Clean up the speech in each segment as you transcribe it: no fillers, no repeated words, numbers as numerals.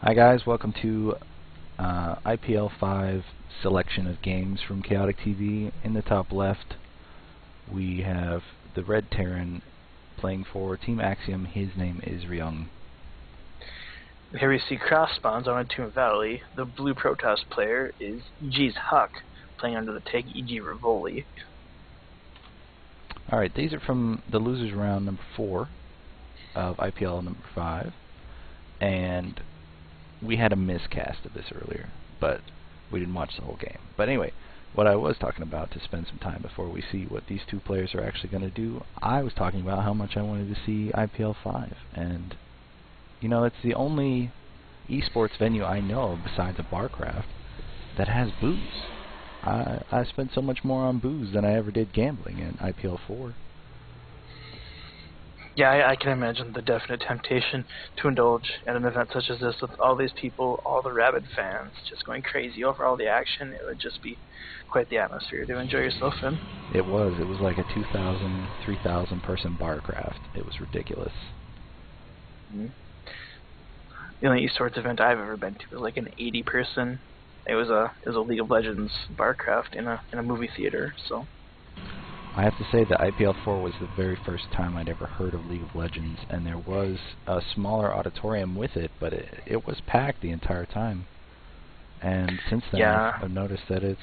Hi guys, welcome to IPL5 selection of games from Chaotic TV. In the top left we have the red Terran playing for Team Axiom. His name is Ryung. Here we see cross spawns on Tomb Valley. The blue Protoss player is EG Huk, playing under the tag EG Rivoli. Alright, these are from the losers round number 4 of IPL number 5, and we had a miscast of this earlier, but we didn't watch the whole game. But anyway, what I was talking about, to spend some time before we see what these two players are actually going to do, I was talking about how much I wanted to see IPL5, and you know, it's the only esports venue I know besides a barcraft that has booze. I spent so much more on booze than I ever did gambling in IPL4. Yeah, I can imagine the definite temptation to indulge at an event such as this with all these people, all the rabid fans, just going crazy over all the action. It would just be quite the atmosphere to enjoy yourself in. It was like a 2,000, 3,000 person barcraft. It was ridiculous. Mm-hmm. The only esports event I've ever been to was like an 80-person. It was a League of Legends barcraft in a movie theater. So I have to say that IPL4 was the very first time I'd ever heard of League of Legends, and there was a smaller auditorium with it, but it was packed the entire time. And since then, yeah, I've noticed that it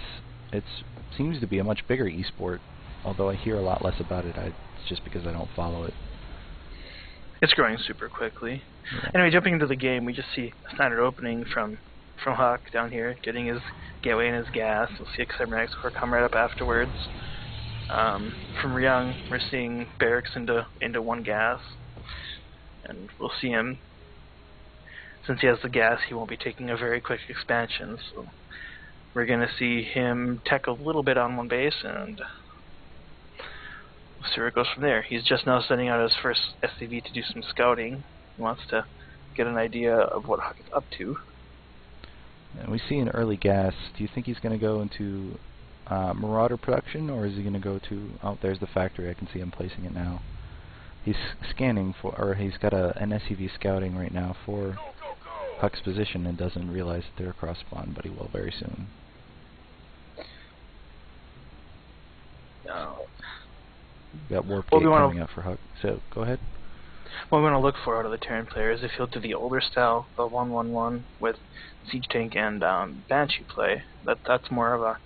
seems to be a much bigger esport, although I hear a lot less about it. It's just because I don't follow it. It's growing super quickly. Yeah. Anyway, jumping into the game, we just see a standard opening from Huk down here, getting his gateway and his gas. We'll see Axiom Ryung come right up afterwards. From Ryung, we're seeing barracks into one gas, and we'll see him. Since he has the gas, he won't be taking a very quick expansion, so we're going to see him tech a little bit on one base, and we'll see where it goes from there. He's just now sending out his first SCV to do some scouting. He wants to get an idea of what Huk is up to. And we see an early gas. Do you think he's going to go into Marauder production, or is he going to go to... Oh, there's the factory. I can see him placing it now. He's scanning for, or he's got an SCV scouting right now for Huk's position and doesn't realize that they're across spawn, but he will very soon. Got Warp Gate coming up for Huk. So, go ahead. What we want to look for out of the Terran player is if he'll do the older style, the 1-1-1 with Siege Tank and Banshee play. That's more of a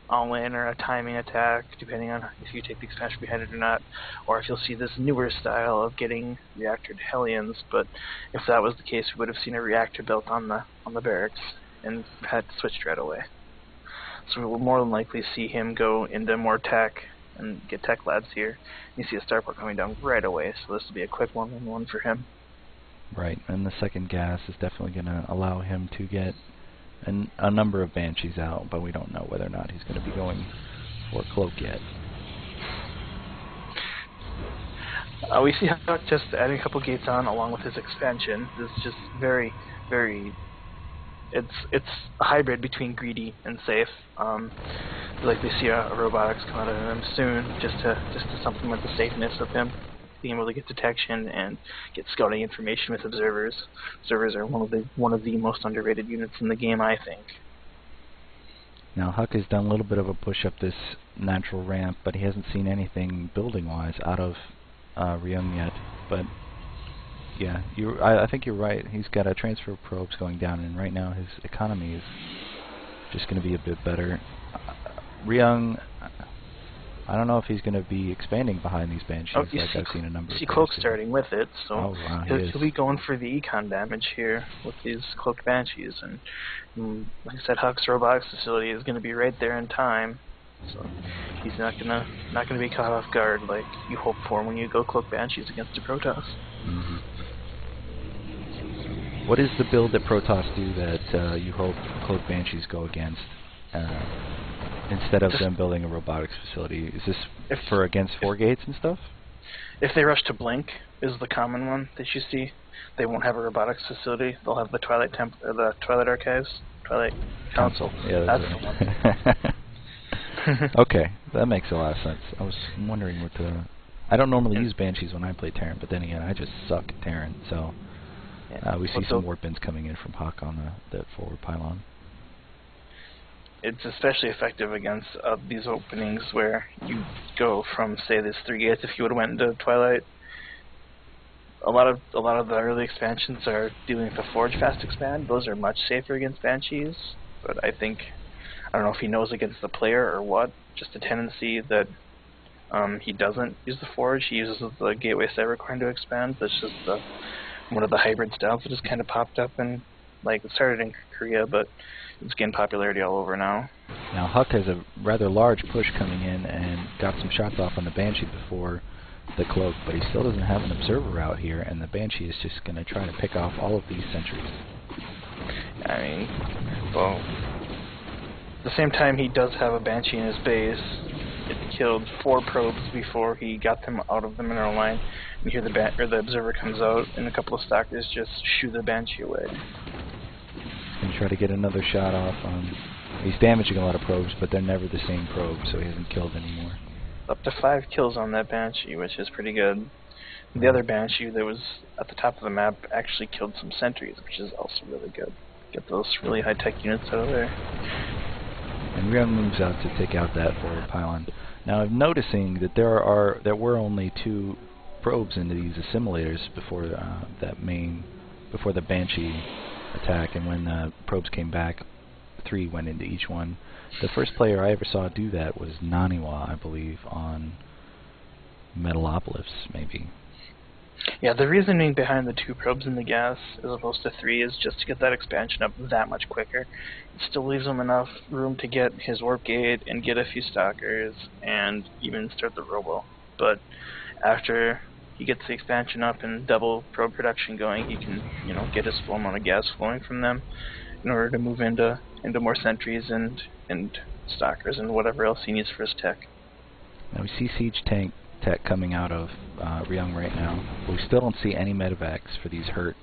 all-in or a timing attack, depending on if you take the expansion behind it or not, or if you'll see this newer style of getting reactored Hellions. But if that was the case, we would have seen a reactor built on the barracks and had switched right away. So we will more than likely see him go into more tech and get tech lads here. You see a starport coming down right away, so this will be a quick 1-1-1 for him. Right, and the second gas is definitely going to allow him to get a number of Banshees out, but we don't know whether or not he's going to be going for Cloak yet. We see Huk just adding a couple gates on along with his expansion. This is just very, very... It's a hybrid between greedy and safe. Like we see a robotics come out of him soon, just to supplement the safeness of him being able to get detection and get scouting information with observers. Observers are one of the most underrated units in the game, I think. Now Huk has done a little bit of a push up this natural ramp, but he hasn't seen anything building-wise out of Ryung yet. But yeah, I think you're right. He's got a transfer of probes going down, and right now his economy is just going to be a bit better. Ryung, I don't know if he's going to be expanding behind these Banshees like I've seen a number of times. You see Cloak starting with it, so wow, he'll be going for the econ damage here with these Cloaked Banshees. And like I said, Huk's robotics facility is going to be right there in time, so he's not gonna be caught off guard like you hope for when you go Cloaked Banshees against the Protoss. Mm-hmm. What is the build that Protoss do that you hope Cloaked Banshees go against? Instead of them building a robotics facility, is this for against 4 gates and stuff? If they rush to Blink, is the common one that you see. They won't have a robotics facility. They'll have the Twilight the Twilight Archives, Twilight Council. Yeah, that's the one. Okay, that makes a lot of sense. I was wondering what the... I don't normally use Banshees when I play Terran, but then again, I just suck at Terran, so We see some warp-ins coming in from Huk on the forward pylon. It's especially effective against these openings where you go from, say, this 3 gates. If you would have went into Twilight, a lot of the early expansions are dealing with the Forge Fast Expand. Those are much safer against Banshees, but I don't know if he knows against the player or what, just a tendency that he doesn't use the Forge. He uses the Gateway Cybercoin to expand. That's just one of the hybrid styles that just kind of popped up, and like it started in Korea, but it's gained popularity all over now. Now Huk has a rather large push coming in and got some shots off on the Banshee before the cloak, but he still doesn't have an observer out here, and the Banshee is just going to try to pick off all of these sentries. I mean, well, at the same time he does have a Banshee in his base. It killed 4 probes before he got them out of the mineral line. You hear the observer comes out, and a couple of stalkers just shoo the Banshee away. He's going to try to get another shot off. He's damaging a lot of probes, but they're never the same probe, so he hasn't killed anymore. Up to 5 kills on that Banshee, which is pretty good. The other Banshee that was at the top of the map actually killed some sentries, which is also really good. Get those really high-tech units out of there. And Ryung moves out to take out that forward pylon. Now I'm noticing that there were only 2 probes into these assimilators before before the Banshee attack, and when the probes came back, 3 went into each one. The first player I ever saw do that was Naniwa, I believe, on Metalopolis, maybe. Yeah, the reasoning behind the 2 probes in the gas as opposed to 3 is just to get that expansion up that much quicker. It still leaves him enough room to get his warp gate and get a few stalkers and even start the robo. But after he gets the expansion up and double probe production going, he can, get his full amount of gas flowing from them in order to move into more sentries and stalkers and whatever else he needs for his tech. Now we see siege tank tech coming out of Ryung right now. But we still don't see any medevacs for these hurt,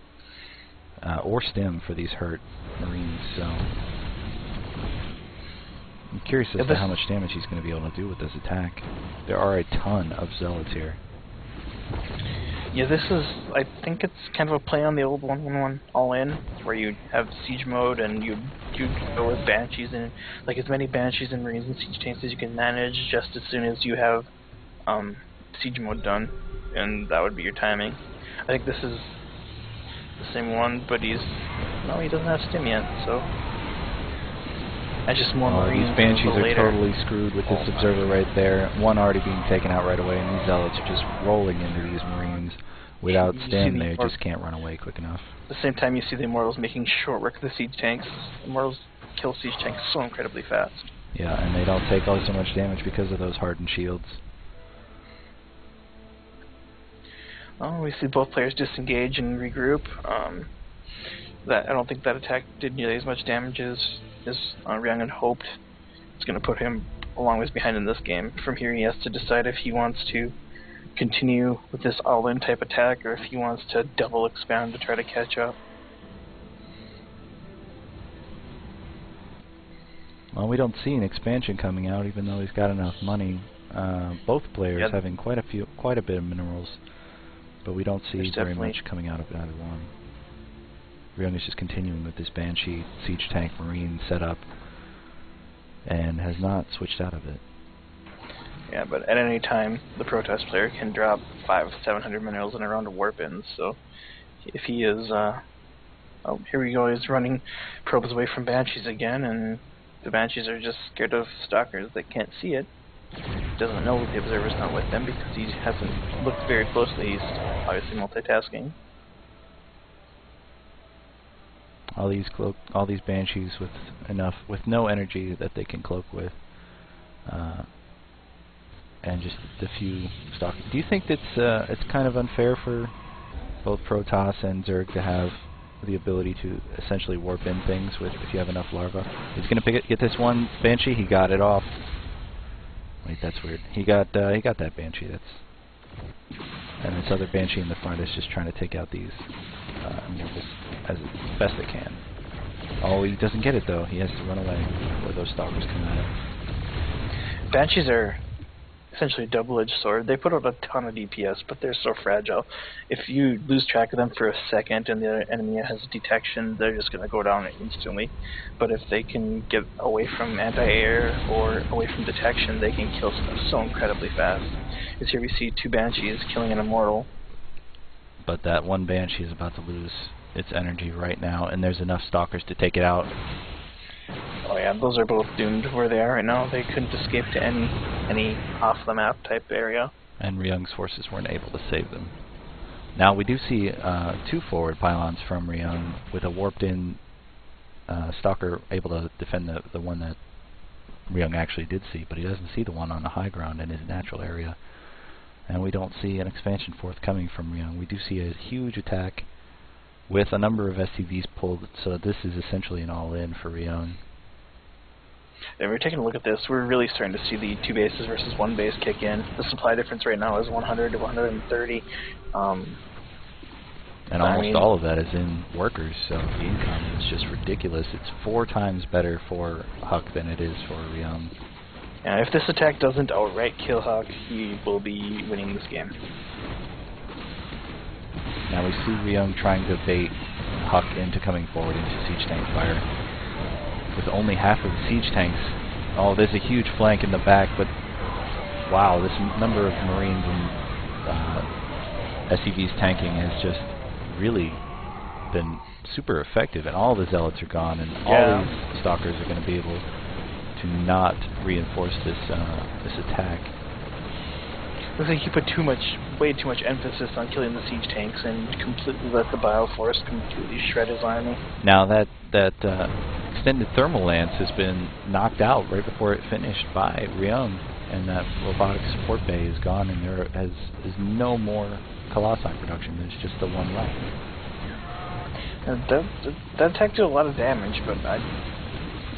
or stim for these hurt Marines, so I'm curious as to how much damage he's going to be able to do with this attack. There are a ton of zealots here. Yeah, I think it's kind of a play on the old 1-1-1 all-in, where you have siege mode and you go with Banshees and like as many Banshees and Marines and siege tanks as you can manage just as soon as you have siege mode done, and that would be your timing. I think this is the same one, but he doesn't have stim yet, so that's just more Marines. These Banshees are totally screwed with this observer right there. One already being taken out right away, and these zealots are just rolling into these Marines. Without stim, they just can't run away quick enough. At the same time, you see the Immortals making short work of the siege tanks. Immortals kill siege tanks so incredibly fast. Yeah, and they don't take all so much damage because of those hardened shields. Oh, we see both players disengage and regroup. I don't think that attack did nearly as much damage as Ryung had hoped. It's going to put him a long ways behind in this game. From here, he has to decide if he wants to continue with this all-in type attack or if he wants to double expand to try to catch up. Well, we don't see an expansion coming out, even though he's got enough money. Both players having quite a bit of minerals, but we don't see very much coming out of either one. Ryung is just continuing with this Banshee siege tank Marine setup, and has not switched out of it. Yeah, but at any time, the Protest player can drop 500-700 minerals in a round of warp-ins, so if he is, oh, here we go, he's running probes away from Banshees again, and the Banshees are just scared of stalkers that can't see it. He doesn't know the observer's not with them because he hasn't looked very closely. He's obviously multitasking. All these Banshees with no energy that they can cloak with, and just a few stalkers. Do you think it's kind of unfair for both Protoss and Zerg to have the ability to essentially warp in things if you have enough larvae? He's gonna get this one Banshee. He got it off. Wait, that's weird. He got that Banshee. And this other Banshee in the front is just trying to take out these Immortals as best they can. Oh, he doesn't get it though. He has to run away before those stalkers come at him. Banshees are essentially a double-edged sword. They put out a ton of DPS, but they're so fragile. If you lose track of them for a second and the enemy has detection, they're just going to go down instantly. But if they can get away from anti-air or away from detection, they can kill stuff so incredibly fast. As here we see 2 Banshees killing an Immortal. But that one Banshee is about to lose its energy right now, and there's enough Stalkers to take it out. Oh yeah, those are both doomed where they are right now. They couldn't escape to any off-the-map type area. And Ryung's forces weren't able to save them. Now we do see 2 forward pylons from Ryung with a warped-in Stalker able to defend the one that Ryung actually did see, but he doesn't see the one on the high ground in his natural area. And we don't see an expansion forthcoming from Ryung. We do see a huge attack with a number of SCVs pulled, so this is essentially an all-in for Ryung. And we're taking a look at this. We're really starting to see the 2 bases versus 1 base kick in. The supply difference right now is 100 to 130. And almost all of that is in workers, so the income is just ridiculous. It's 4 times better for Huk than it is for Ryung. And if this attack doesn't outright kill Huk, he will be winning this game. Now we see Ryung trying to bait Huk into coming forward into siege tank fire. With only half of the siege tanks. Oh, there's a huge flank in the back, but wow, this number of Marines and SCVs tanking has just really been super effective, and all the Zealots are gone, and all these Stalkers are going to be able to not reinforce this attack. Looks like you put way too much emphasis on killing the siege tanks and completely let the Bioforce completely shred his army. Now that extended thermal lance has been knocked out right before it finished by Ryung, and that robotic support bay is gone, and there is no more Colossi production. There's just the one left. That attack did a lot of damage, but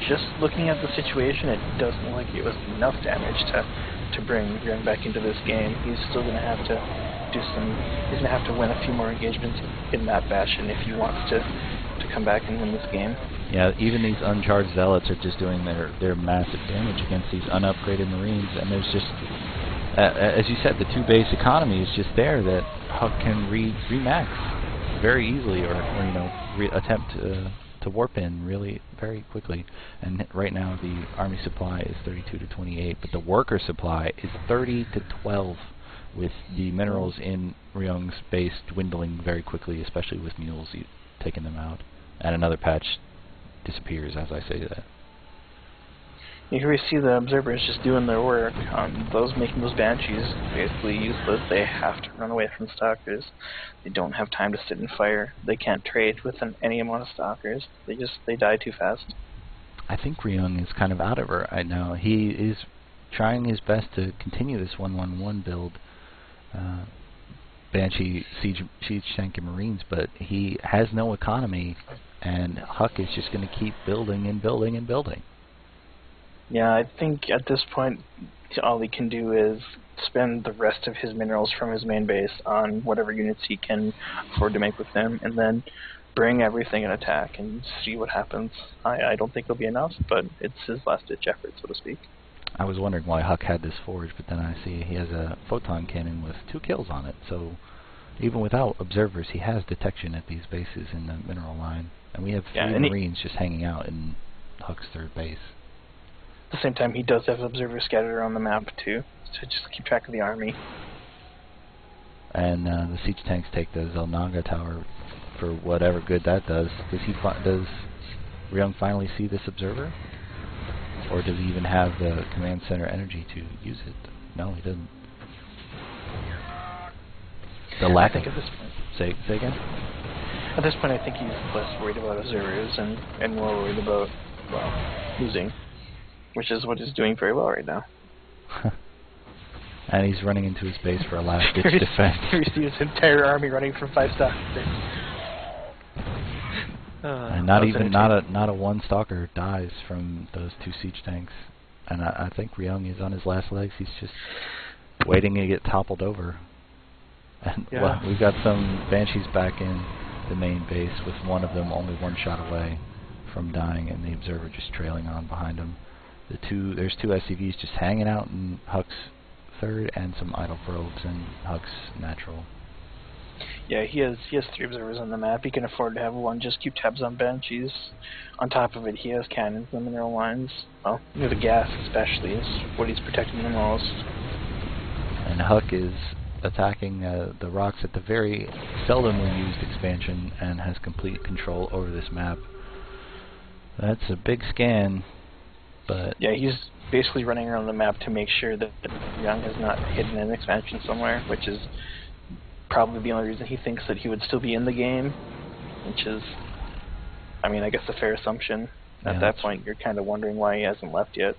just looking at the situation, it doesn't look like it was enough damage to bring Ryung back into this game. He's still going to have to he's going to have to win a few more engagements in that fashion if he wants to come back and win this game. Yeah, even these uncharged Zealots are just doing their massive damage against these unupgraded Marines, and there's just, as you said, the 2 base economy is just there that Huk can remax very easily, or you know, attempt to warp in really very quickly. And right now the army supply is 32 to 28, but the worker supply is 30 to 12, with the minerals in Ryung's base dwindling very quickly, especially with mules taking them out. And another patch disappears as I say that. Here we see the observers just doing their work. Those making those Banshees basically useless. They have to run away from Stalkers. They don't have time to sit and fire. They can't trade with any amount of Stalkers. They die too fast. I think Ryung is kind of out of it right now. He is trying his best to continue this 1-1-1 build, Banshee, Siege Tank, and Marines, but he has no economy, and Huk is just going to keep building and building and building. Yeah, I think at this point, all he can do is spend the rest of his minerals from his main base on whatever units he can afford to make with them, and then bring everything in attack and see what happens. I don't think it'll be enough, but it's his last-ditch effort, so to speak. I was wondering why Huk had this forge, but then I see he has a photon cannon with 2 kills on it, so even without observers, he has detection at these bases in the mineral line. And we have 3 Marines just hanging out in Huk's 3rd base. At the same time, he does have observers scattered around the map, too, to just keep track of the army. And the siege tanks take the Zelnaga tower for whatever good that does. Does Ryung finally see this observer? Or does he even have the command center energy to use it? No, he doesn't. I think at this point... Say again? At this point, I think he's less worried about observers and more worried about, well, losing. Which is what he's doing very well right now. And he's running into his base for a last-ditch defense. You see his entire army running from 5 Stalkers. And not a 1 Stalker dies from those 2 siege tanks. And I think Ryung is on his last legs. He's just waiting to get toppled over. And well, we've got some Banshees back in the main base, with one of them only 1 shot away from dying, and the observer just trailing on behind him. There's 2 SCVs just hanging out in Huk's third and some idle probes and Huk's natural. Yeah, he has 3 observers on the map. He can afford to have one. Just keep tabs on Banshees. On top of it, he has cannons and mineral lines. Well, the gas especially is what he's protecting the most. And Huk is attacking the rocks at the very seldomly used expansion and has complete control over this map. That's a big scan, but yeah, he's basically running around the map to make sure that Ryung has not hidden an expansion somewhere, which is probably the only reason he thinks that he would still be in the game, which is, I mean, I guess a fair assumption. At that point, you're kind of wondering why he hasn't left yet.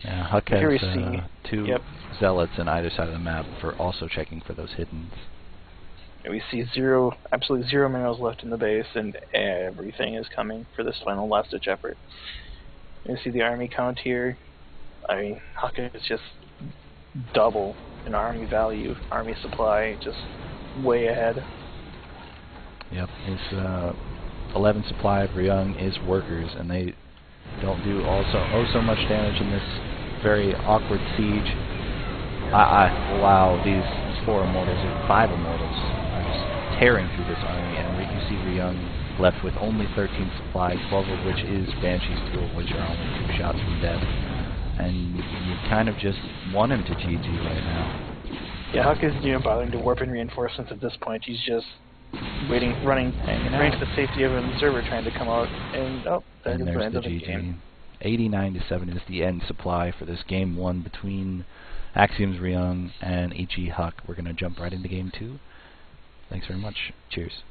Yeah, Huk Here we has see, two zealots on either side of the map for also checking for those hiddens. We see absolutely zero minerals left in the base, and everything is coming for this final last-ditch effort. You see the army count here. I mean, Huk is just double in army value, army supply, just way ahead. Yep, his 11 supply of Ryung is workers, and they don't do so much damage in this very awkward siege. Wow, these 4 immortals, or 5 immortals, are just tearing through this army, and you see Ryung left with only 13 supply, 12 of which is Banshee's fuel, which are only 2 shots from death. And you kind of just want him to GG right now. Yeah, Huk isn't even bothering to warp in reinforcements at this point. He's just waiting, running to the safety of an observer trying to come out, and there goes the end of the game. 89-7 is the end supply for this game 1 between Axiom Ryung and EG Huk. We're going to jump right into game 2. Thanks very much. Cheers.